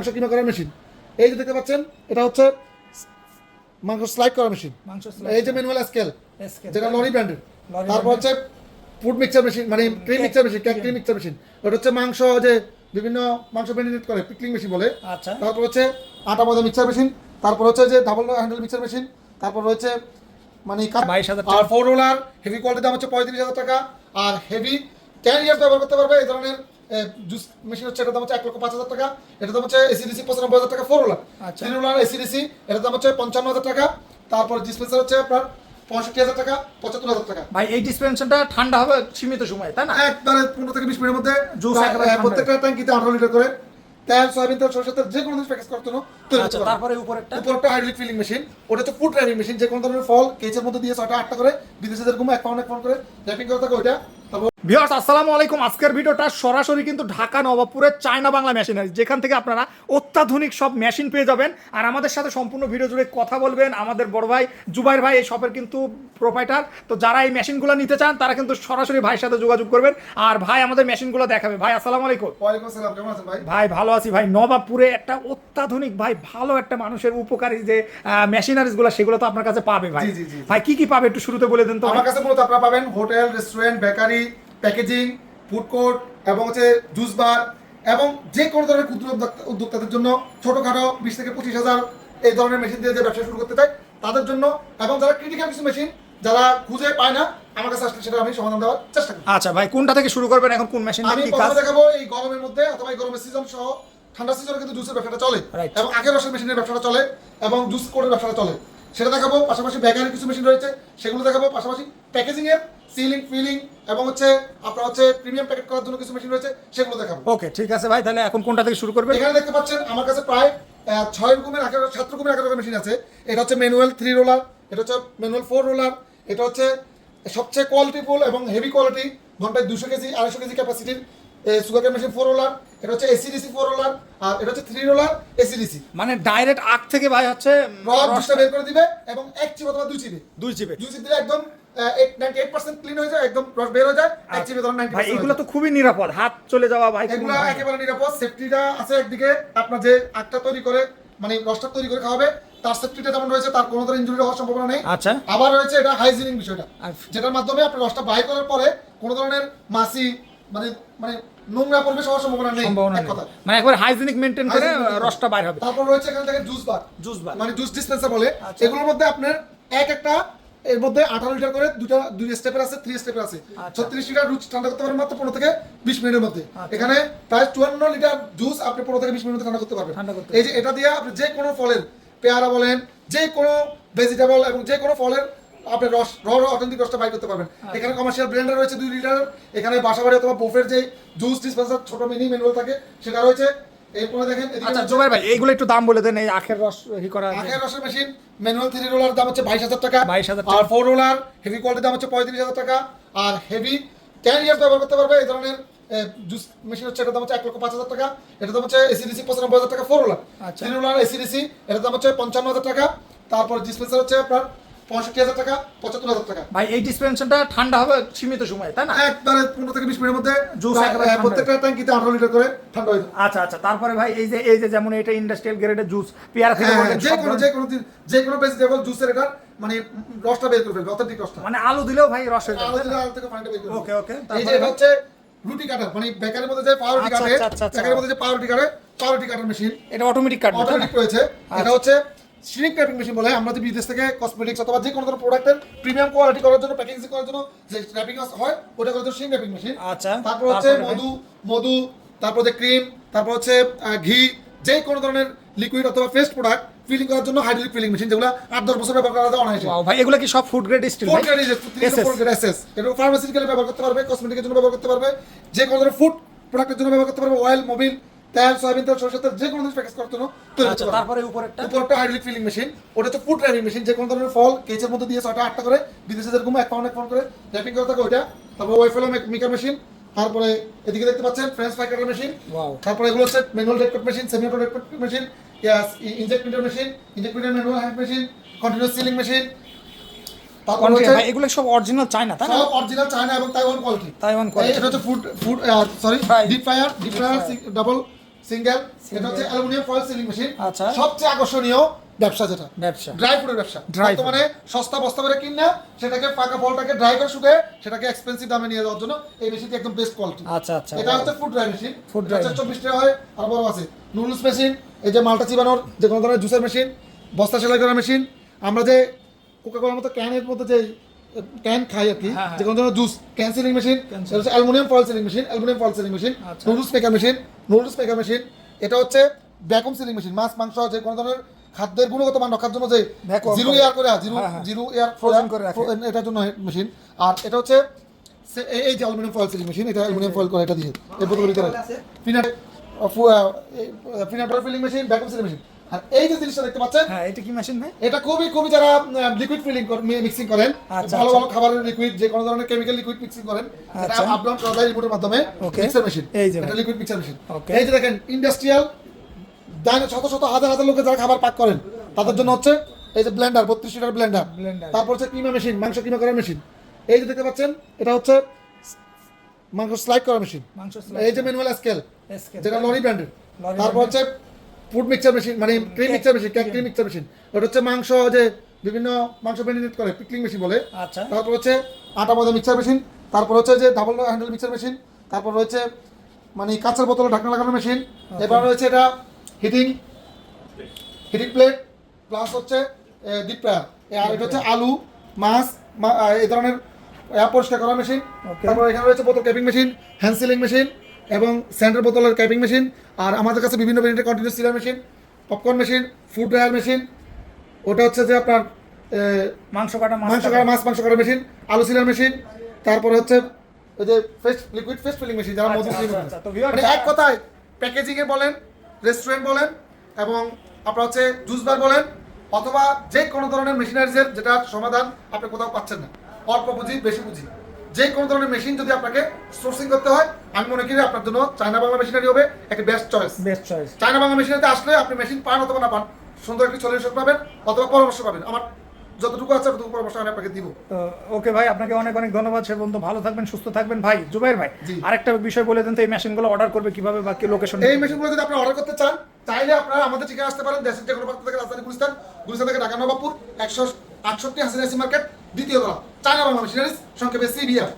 মাংস কিমা করার মেশিন। এই যে দেখতে পাচ্ছেন এটা হচ্ছে মাংস স্লাইড করার মেশিন। এই যে ম্যানুয়াল স্কেল যেটা লরি ব্র্যান্ডের। তারপর হচ্ছে ফুড মিক্সচার মেশিন, মানে cream mixture machine, cake cream mixture machine. ওটা হচ্ছে মাংস যে বিভিন্ন মাংস ম্যারিনেট করে পিকলিং মেশিন বলে। আচ্ছা। তারপর হচ্ছে আটা ময়দা মিক্সচার মেশিন। তারপর হচ্ছে যে ডাবল হ্যান্ডেল মিক্সচার মেশিন। তারপর হচ্ছে মানে 22,000 আর 4 রোলার হেভি কোয়ালিটির দাম হচ্ছে 35,000 টাকা। আর হেভি 10 ইয়ার্স ব্যবহার করতে পারবে এই ধরনের জুস মেশিন হচ্ছে এটার দাম হচ্ছে 1,05,000 টাকা। এটার দাম হচ্ছে এসিডিসি 95,000 টাকা 4 রোলার। আচ্ছা। 3 রোলার এসিডিসি এটার দাম হচ্ছে 55,000 টাকা। তারপর ডিসপেন্সার হচ্ছে আপনার 65,000 টাকা 75,000 টাকা। ভাই এই ডিসপেনশনটা ঠান্ডা হবে সীমিত সময়, তাই না? একবারে 15 থেকে 20 মিনিটের মধ্যে জুস একেবারে ঠান্ডা। প্রত্যেকটা ট্যাঙ্কিতে 18 লিটার করে তেল, সয়াবিন তেল, সরষের তেল যে কোনো জিনিস প্যাকেজ করার জন্য তৈরি আচ্ছা, করতে পারবে। তারপরে উপরেরটা উপরটা হাইড্রোলিক ফিলিং মেশিন, ওটা হচ্ছে ফুড ড্রাইভিং মেশিন। যে কোনো ধরনের ফল কেচের মধ্যে দিয়ে 6টা 8টা করে বিদেশে যেরকম এক পাউন্ড করে র্যাপিং করে থাকে ওইটা। তারপর ভিউয়ার্স আসসালামু আলাইকুম। আজকের ভিডিওটা সরাসরি কিন্তু ঢাকা নবাবপুরের চায়না বাংলা মেশিনারি, যেখান থেকে আপনারা অত্যাধুনিক সব মেশিন পেয়ে যাবেন। আর আমাদের সাথে সম্পূর্ণ ভিডিও জুড়ে কথা বলবেন আমাদের বড় ভাই জুবাইর ভাই, এই শপের কিন্তু প্রোপাইটার। তো যারা এই মেশিনগুলো নিতে চান তারা কিন্তু সরাসরি ভাইয়ের সাথে যোগাযোগ করবেন, আর ভাই আমাদের মেশিনগুলো দেখাবে। ভাই আসসালামু আলাইকুম। ওয়ালাইকুম আসসালাম, কেমন আছেন ভাই? ভাই ভালো আছি ভাই। নবাবপুরে একটা অত্যাধুনিক ভাই ভালো একটা মানুষের উপকারী যে মেশিনারিজগুলো সেগুলো তো আপনার কাছে পাবে ভাই। জি, জি, জি। ভাই কি কি পাবে একটু শুরুতে বলে দেন তো। আমার কাছে মূলত আপনারা পাবেন hotel, restaurant, bakery, packaging, food court এবং হচ্ছে জুস বার এবং যে কোনো ধরনের ক্ষুদ্র উদ্যোক্তাদের জন্য ছোটখাটো 20 থেকে 25,000 এই ধরনের মেশিন দিয়ে যে ব্যবসা শুরু করতে চায় তাদের জন্য, এবং যারা ক্রিটিক্যাল কিছু মেশিন যারা খুঁজে পায় না আমার কাছে আসলে সেটা আমি সমাধান দেওয়ার চেষ্টা করি। আচ্ছা ভাই, কোনটা থেকে শুরু করবেন এখন, কোন মেশিন আমি কি কাজ? প্রথমে দেখাবো এই গরমের মধ্যে অথবা এই গরমের সিজন সহ ঠান্ডা সিজনে কিন্তু জুসের ব্যবসাটা চলে Right. এবং আগের রসের মেশিনের ব্যবসাটা চলে এবং জুস কোডের ব্যবসাটা চলে, সেটা দেখাবো। পাশাপাশি বেকারির কিছু মেশিন রয়েছে সেগুলো দেখাবো। পাশাপাশি প্যাকেজিং এর সিলিং, ফিলিং এবং হচ্ছে আপনার হচ্ছে প্রিমিয়াম প্যাকেট করার জন্য কিছু মেশিন রয়েছে সেগুলো দেখাবো। ওকে ঠিক আছে ভাই, তাহলে এখন কোনটা থেকে শুরু করবেন? এখানে দেখতে পাচ্ছেন আমার কাছে প্রায় 6 রকমের 7 রকমের 11 মেশিন আছে। এটা হচ্ছে ম্যানুয়াল 3 রোলার, এটা হচ্ছে ম্যানুয়াল 4 রোলার, এটা হচ্ছে সবচেয়ে কোয়ালিটিফুল এবং হেভি কোয়ালিটি ঘন্টায় 200 কেজি 250 কেজি ক্যাপাসিটির সুগার কেন মেশিন 4 রোলার। এটা হচ্ছে এসিডিসি 4 রোলার আর এটা হচ্ছে 3 রোলার এসিডিসি। মানে ডাইরেক্ট আখ থেকে ভাই হচ্ছে রসটা বের করে দিবে এবং এক চিপ অথবা দুই চিপে দুই চিপে দিলে একদম 98% ক্লিন হয়ে যায়, একদম রস বের হয়ে যায়। এক চিপে ধরুন 90%। ভাই এগুলো তো খুবই নিরাপদ, হাত চলে যাওয়া ভাই এগুলো একেবারে নিরাপদ। সেফটিটা আছে একদিকে, আপনার যে আখটা তৈরি করে মানে রসটা তৈরি করে খাওয়াবে তার সেফটিটা যেমন রয়েছে, তার কোনো ধরনের ইনজুরি হওয়ার সম্ভাবনা নেই। আচ্ছা। আবার রয়েছে এটা হাইজিনিক বিষয়টা, আচ্ছা। যেটার মাধ্যমে আপনি রসটা বাই করার পরে কোনো ধরনের মাছি মানে মানে নোংরা পরিবেশ হওয়ার সম্ভাবনা নেই এক কথা। মানে একবার হাইজিনিক মেইনটেইন করে Hygienic রসটা বাইর হবে। তারপর রয়েছে এখান থেকে জুস বার, জুস বার মানে জুস ডিসপেন্সার বলে। আচ্ছা। এগুলোর মধ্যে আপনার একটা এর মধ্যে 18 লিটার করে দুই স্টেপের আছে, 3 স্টেপের আছে। আচ্ছা। 36 লিটার জুস ঠান্ডা করতে পারবেন মাত্র 15 থেকে 20 মিনিটের মধ্যে। আচ্ছা। এখানে প্রায় 54 লিটার জুস আপনি 15 থেকে 20 মিনিটের মধ্যে ঠান্ডা করতে পারবেন। এই যে এটা দিয়ে আপনি যে কোনো ফলের, পেয়ারা বলেন, যে কোনো ভেজিটেবল এবং যে কোনো ফলের আপনি রস অথেন্টিক রসটা বাই করতে পারবেন। এখানে কমার্শিয়াল ব্লেন্ডার রয়েছে 2 লিটার। এখানে বাসাবাড়ি অথবা বোফের যে জুস ডিসপেন্সার ছোট মিনি ম্যানুয়াল থাকে সেটা রয়েছে। এরপরে দেখেন আচ্ছা জোবাইর ভাই এইগুলো একটু দাম বলে দেন। এই আখের রস করা আখের রসের মেশিন ম্যানুয়াল 3 রোলার দাম হচ্ছে 22,000 টাকা। 22,000 আর 4 রোলার হেভি কোয়ালিটির দাম হচ্ছে 35,000 টাকা। আর হেভি 10 ইয়ার্স ব্যবহার করতে পারবে এই ধরনের জুস মেশিন হচ্ছে এটার দাম হচ্ছে 1,05,000 টাকা। এটার দাম হচ্ছে এসিডিসি 95,000 টাকা 4 রোলার। আচ্ছা। 3 রোলার এসিডিসি এটার দাম হচ্ছে 55,000 টাকা। তারপর ডিসপেন্সার হচ্ছে আপনার 65,000 টাকা 75,000 টাকা। ভাই এই ডিসপেনশনটা ঠান্ডা হবে সীমিত সময়, তাই না? একবারে 15 থেকে 20 মিনিটের মধ্যে জুস একেবারে ঠান্ডা প্রত্যেকটা ট্যাঙ্কিতে 18 লিটার করে ঠান্ডা হয়ে যায়। আচ্ছা আচ্ছা, তারপরে ভাই এই যে যেমন এটা ইন্ডাস্ট্রিয়াল গ্রেডের জুস, পেয়ারা থেকে বলেন, যে কোনো ভেজিটেবল জুসের এটা মানে রসটা বের করে ফেলবে, অথেন্টিক রসটা। মানে আলু দিলেও ভাই রস হয়ে আলু যাবে। দিলে আলু থেকে পানিটা বের করে ফেলবে। ওকে ওকে। এই যে এটা হচ্ছে রুটি কাটার, মানে বেকারির মধ্যে যে পাউরুটি আচ্ছা, কাটে, আচ্ছা, আচ্ছা। বেকারির মধ্যে যে পাউরুটি কাটার মেশিন, এটা অটোমেটিক কাটবে, তাই না? অটোমেটিক রয়েছে। এটা হচ্ছে শ্রিঙ্ক র্যাপিং মেশিন বলে। আমরা যে বিদেশ থেকে কসমেটিক্স অথবা যে কোনো ধরনের প্রোডাক্টের প্রিমিয়াম কোয়ালিটি করার জন্য, প্যাকেজিং করার জন্য যে র্যাপিং হয় ওটা করার জন্য শ্রিঙ্ক র্যাপিং মেশিন। আচ্ছা। তারপর হচ্ছে মধু, তারপর হচ্ছে ক্রিম, তারপর হচ্ছে ঘি, যে কোনো ধরনের লিকুইড অথবা পেস্ট প্রোডাক্ট ফিলিং করার জন্য হাইড্রোলিক ফিলিং মেশিন, যেগুলো 8-10 বছর ব্যবহার করা যায় অনায়াসে। ওয়াও ভাই এগুলো কি সব food grade still? Food grade SS. এটা ফার্মাসিউটিক্যালে ব্যবহার করতে পারবে, কসমেটিকের জন্য ব্যবহার করতে পারবে, যে কোনো ধরনের ফুড প্রোডাক্টের জন্য ব্যবহার করতে পারবে, অয়েল, মোবিল, তেল, সয়াবিন তেল, সরষের তেল, যে কোনো জিনিস প্যাকেজ করার জন্য তৈরি করতে আচ্ছা, পারবে। তারপরে উপরেরটা হাইড্রোলিক ফিলিং মেশিন, ওটা হচ্ছে ফুড ড্রাইভিং মেশিন। যে কোনো ধরনের ফল কেচের মধ্যে দিয়ে 6টা 8টা করে বিদেশে যেরকম এক পাউন্ড করে র্যাপিং করে থাকে ওইটা। তারপর ওয়াইফেলো মেকার মেশিন। তারপরে এদিকে দেখতে পাচ্ছেন ফ্রেঞ্চ ফ্রাই কাটার মেশিন। তারপরে এগুলো হচ্ছে manual dead cut machine, semi auto dead cut machine, inkjet printer machine, inkjet printer manual hand machine, continuous sealing machine. তারপর হচ্ছে ভাই এগুলো সব অরিজিনাল চায়না, তাই না? সব অরিজিনাল চায়না এবং তাইওয়ান কোয়ালিটি। Taiwan quality. এটা হচ্ছে food deep fryer double single. এটা হচ্ছে অ্যালুমিনিয়াম ফয়েল সিলিং মেশিন। আচ্ছা। সবচেয়ে আকর্ষণীয় ব্যবসা যেটা ব্যবসা ড্রাই ফ্রুটের ব্যবসা। Dry বর্তমানে সস্তা বস্তা করে কিনা সেটাকে পাকা ফলটাকে ড্রাই করে শুকে সেটাকে এক্সপেন্সিভ দামে নিয়ে যাওয়ার জন্য এই মেশিনটি একদম বেস্ট কোয়ালিটি। আচ্ছা আচ্ছা এটা হচ্ছে ফুড ড্রাই মেশিন। Food এটা dry হচ্ছে 24 টাকা হয়। আর বড় আছে নুডলস মেশিন, এই যে মালটা চিবানোর যে কোনো ধরনের জুসের মেশিন, বস্তা সেলাই করার মেশিন, আমরা যে কোকা কোলার মতো ক্যানের মধ্যে যে ক্যান খাই আর কি, হ্যাঁ, হ্যাঁ। যে কোনো ধরনের জুস ক্যান সিলিং মেশিন, এটা হচ্ছে aluminium foil sealing machine. Aluminium foil sealing machine, আচ্ছা। Noodles maker machine, noodles maker machine. এটা হচ্ছে ভ্যাকুয়াম সিলিং মেশিন, মাছ মাংস যে কোনো ধরনের খাদ্যের গুণগত মান রক্ষার জন্য যে Vacuum জিরো করে। এয়ার করে হ্যাঁ, হ্যাঁ। জিরো এয়ার Frozen করে রাখে। এটার জন্য মেশিন। আর এটা হচ্ছে এই যে অ্যালুমিনিয়াম ফয়েল সিলিং মেশিন, এটা অ্যালুমিনিয়াম ফয়েল করে এটা দিয়ে এর বোতলের ভিতরে peanut peanut butter filling machine, vacuum sealing machine. আর এই যে জিনিসটা দেখতে পাচ্ছেন, হ্যাঁ এটা কি মেশিন ভাই? এটা খুবই খুবই যারা লিকুইড ফিলিং মিক্সিং করেন, আচ্ছা, ভালো আচ্ছা। ভালো খাবারের লিকুইড যে কোনো ধরনের কেমিক্যাল লিকুইড মিক্সিং করেন, এটা আচ্ছা। আপ ডাউন করা যায় রিমোটের মাধ্যমে। Okay. মিক্সার মেশিন, এই যে এটা ভাই। Liquid mixer machine. Okay. এই যে দেখেন ইন্ডাস্ট্রিয়াল শত শত হাজার হাজার লোকে যারা খাবার পাক করেন তাদের জন্য হচ্ছে এই যে ব্লেন্ডার, 32 লিটার ব্লেন্ডার। Blender। তারপর হচ্ছে কিমা মেশিন, মাংস কিমা করার মেশিন। এই যে দেখতে পাচ্ছেন এটা হচ্ছে মাংস স্লাইড করার মেশিন। মাংস এই যে ম্যানুয়াল স্কেল Scale। যেটা লরি ব্র্যান্ডের। Lorry তারপর হচ্ছে ফুড মিক্সচার মেশিন, মানে cream mixture machine, cream mixture machine. ওটা হচ্ছে মাংস যে বিভিন্ন মাংস ম্যারিনেট করে পিকলিং মেশিন বলে। আচ্ছা। তারপর হচ্ছে আটা ময়দা মিক্সচার মেশিন। তারপর হচ্ছে যে ডাবল হ্যান্ডেল মিক্সচার মেশিন। তারপর রয়েছে মানে কাঁচের বোতলে ঢাকনা লাগানোর মেশিন। এবার রয়েছে এটা হিটিং প্লেট প্লাস হচ্ছে ডিপ ফ্রায়ার। আর এটা হচ্ছে আলু মাছ এই ধরনের পরিষ্কার করার মেশিন। Okay. তারপর এখানে রয়েছে বোতল capping machine, hand sealing machine এবং স্যান্ডের বোতলের ক্যাপিং মেশিন। আর আমাদের কাছে বিভিন্ন ব্র্যান্ডের continuous sealer machine, popcorn machine, food dryer machine. ওটা হচ্ছে যে আপনার মাংস কাটা মাংস কাটা মাছ মাংস কাটার মেশিন, আলু সিলার মেশিন। তারপরে হচ্ছে ওই যে লিকুইড ফেস্ট ফিলিং মেশিন, যারা আচ্ছা, মধু আচ্ছা, ফিলিং আচ্ছা। তো viewers, মানে এক কথায় প্যাকেজিং এ বলেন, রেস্টুরেন্ট বলেন এবং আপনার হচ্ছে জুস বার বলেন, অথবা যে কোনো ধরনের মেশিনারিজের যেটা সমাধান আপনি কোথাও পাচ্ছেন না, অল্প পুঁজি বেশি পুঁজি, যে কোনো ধরনের মেশিন যদি আপনাকে সোর্সিং করতে হয়, আমি মনে করি আপনার জন্য চায়না বাংলা মেশিনারি হবে একটা best choice. Best choice. China Bangla মেশিনারিতে আসলে আপনি মেশিন পান অথবা না পান, সুন্দর একটি সলিউশন পাবেন অথবা পরামর্শ পাবেন। আমার যতটুকু আছে ততটুকু পরামর্শ আমি আপনাকে দিব। তো ওকে ভাই, আপনাকে অনেক অনেক ধন্যবাদ। সে বন্ধু ভালো থাকবেন, সুস্থ থাকবেন। ভাই জুবাইর ভাই, জি। আরেকটা বিষয় বলে দেন তো, এই মেশিনগুলো অর্ডার করবে কিভাবে বা কি লোকেশন? এই মেশিনগুলো যদি আপনি অর্ডার করতে চান, চাইলে আপনারা আমাদের ঠিকানা আসতে পারেন দেশের যে কোনো প্রান্ত থেকে, রাজধানী গুলিস্তান থেকে ঢাকা নবাবপুর 168 হাসিনাসি মার্কেট, দ্বিতীয় তলা, চায়না বাংলা মেশিনারিজ, সংক্ষেপে CBF।